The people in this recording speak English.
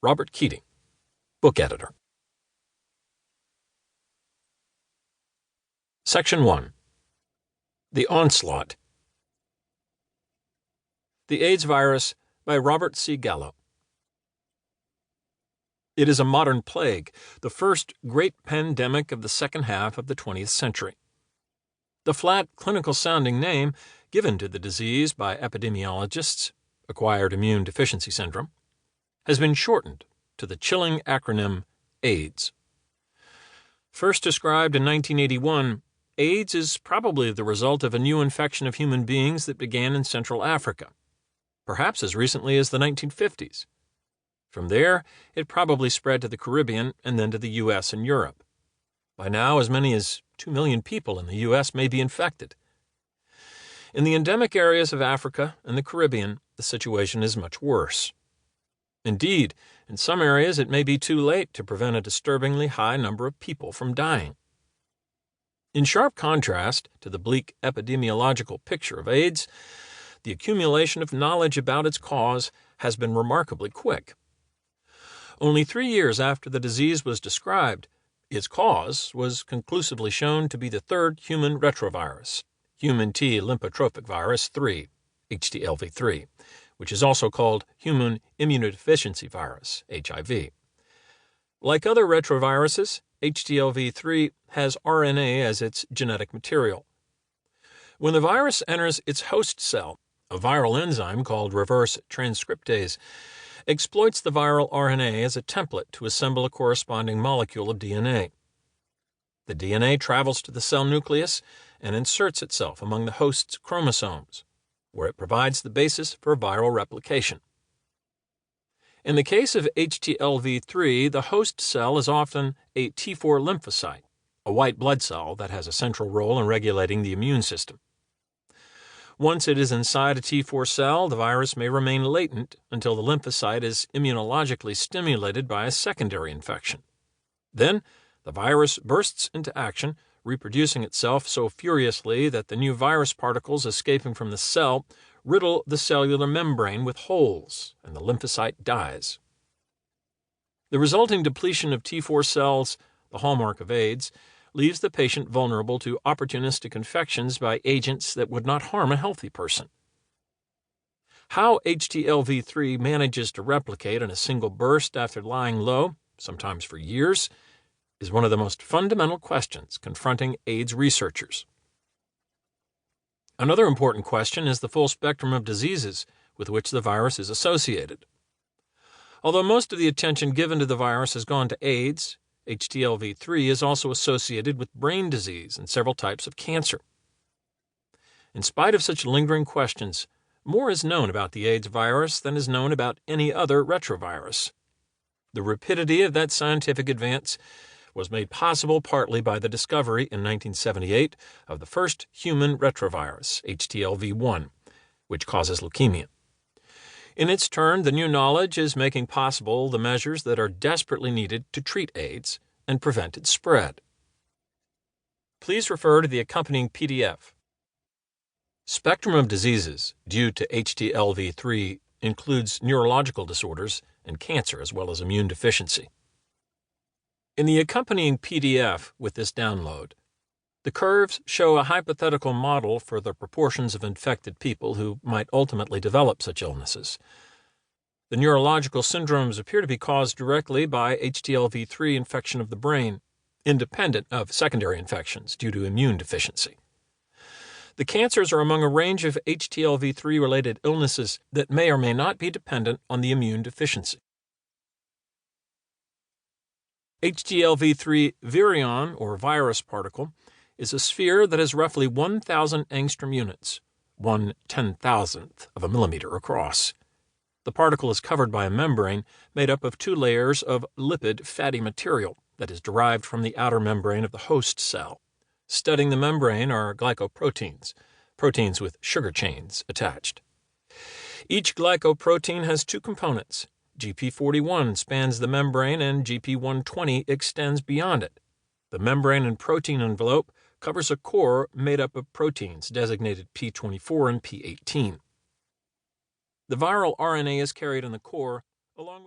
Robert Keating, Book Editor. Section 1. The Onslaught. The AIDS Virus by Robert C. Gallo. It is a modern plague, the first great pandemic of the second half of the 20th century. The flat, clinical-sounding name given to the disease by epidemiologists, acquired immune deficiency syndrome, has been shortened to the chilling acronym AIDS. First described in 1981, AIDS is probably the result of a new infection of human beings that began in Central Africa, perhaps as recently as the 1950s. From there, it probably spread to the Caribbean and then to the U.S. and Europe. By now, as many as 2 million people in the U.S. may be infected. In the endemic areas of Africa and the Caribbean, the situation is much worse. Indeed, in some areas it may be too late to prevent a disturbingly high number of people from dying. In sharp contrast to the bleak epidemiological picture of AIDS, the accumulation of knowledge about its cause has been remarkably quick. Only 3 years after the disease was described, its cause was conclusively shown to be the third human retrovirus, human T lymphotropic virus 3, HTLV3, which is also called human immunodeficiency virus, HIV. Like other retroviruses, HTLV3 has RNA as its genetic material. When the virus enters its host cell, a viral enzyme called reverse transcriptase exploits the viral RNA as a template to assemble a corresponding molecule of DNA. The DNA travels to the cell nucleus and inserts itself among the host's chromosomes, where it provides the basis for viral replication. In the case of HTLV3, the host cell is often a T4 lymphocyte, a white blood cell that has a central role in regulating the immune system. Once it is inside a T4 cell, the virus may remain latent until the lymphocyte is immunologically stimulated by a secondary infection. Then, the virus bursts into action, reproducing itself so furiously that the new virus particles escaping from the cell riddle the cellular membrane with holes, and the lymphocyte dies. The resulting depletion of T4 cells, the hallmark of AIDS, leaves the patient vulnerable to opportunistic infections by agents that would not harm a healthy person. How HTLV3 manages to replicate in a single burst after lying low, sometimes for years, is one of the most fundamental questions confronting AIDS researchers. Another important question is the full spectrum of diseases with which the virus is associated. Although most of the attention given to the virus has gone to AIDS, HTLV3 is also associated with brain disease and several types of cancer. In spite of such lingering questions, more is known about the AIDS virus than is known about any other retrovirus. The rapidity of that scientific advance was made possible partly by the discovery in 1978 of the first human retrovirus, HTLV1, which causes leukemia. In its turn, the new knowledge is making possible the measures that are desperately needed to treat AIDS and prevent its spread. Please refer to the accompanying PDF. Spectrum of diseases due to HTLV3 includes neurological disorders and cancer as well as immune deficiency. In the accompanying PDF with this download, the curves show a hypothetical model for the proportions of infected people who might ultimately develop such illnesses. The neurological syndromes appear to be caused directly by HTLV3 infection of the brain, independent of secondary infections due to immune deficiency. The cancers are among a range of HTLV3-related illnesses that may or may not be dependent on the immune deficiency. HTLV3 virion, or virus particle, is a sphere that is roughly 1,000 angstrom units, 1/10,000th of a millimeter across. The particle is covered by a membrane made up of 2 layers of lipid fatty material that is derived from the outer membrane of the host cell. Studding the membrane are glycoproteins, proteins with sugar chains attached. Each glycoprotein has 2 components. GP41 spans the membrane and GP120 extends beyond it. The membrane and protein envelope covers a core made up of proteins designated P24 and P18. The viral RNA is carried in the core along with